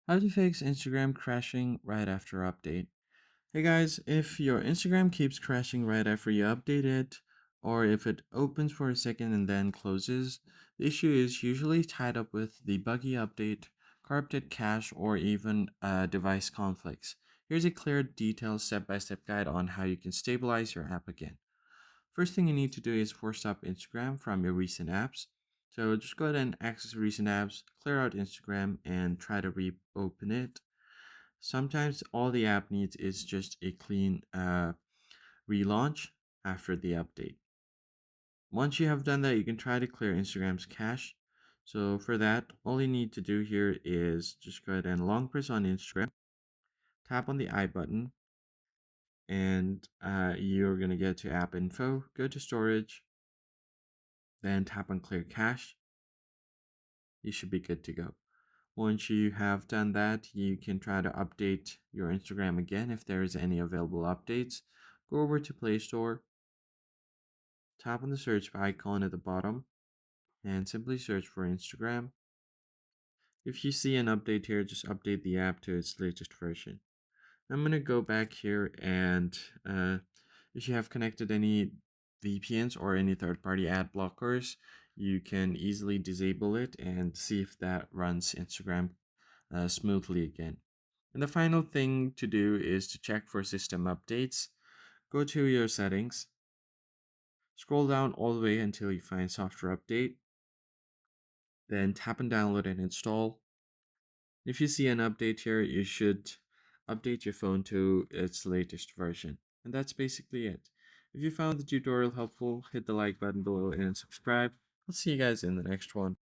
How to fix Instagram crashing right after update. Hey guys, if your Instagram keeps crashing right after you update it, or if it opens for a second and then closes, the issue is usually tied up with the buggy update, corrupted cache, or even device conflicts. Here's a clear, detailed step-by-step guide on how you can stabilize your app again. First thing you need to do is force stop Instagram from your recent apps. So just go ahead and access recent apps, clear out Instagram, and try to reopen it. Sometimes all the app needs is just a clean relaunch after the update. Once you have done that, you can try to clear Instagram's cache. So for that, all you need to do here is just go ahead and long press on Instagram, tap on the I button, and you're going to get to app info, go to storage, then tap on clear cache. You should be good to go. Once you have done that, you can try to update your Instagram again if there is any available updates. Go over to Play Store, tap on the search icon at the bottom, and simply search for Instagram. If you see an update here, just update the app to its latest version. I'm going to go back here and if you have connected any VPNs or any third-party ad blockers, you can easily disable it and see if that runs Instagram smoothly again. And the final thing to do is to check for system updates. Go to your settings, scroll down all the way until you find software update, then tap on download and install. If you see an update here, you should update your phone to its latest version. And that's basically it. If you found the tutorial helpful, hit the like button below and subscribe. I'll see you guys in the next one.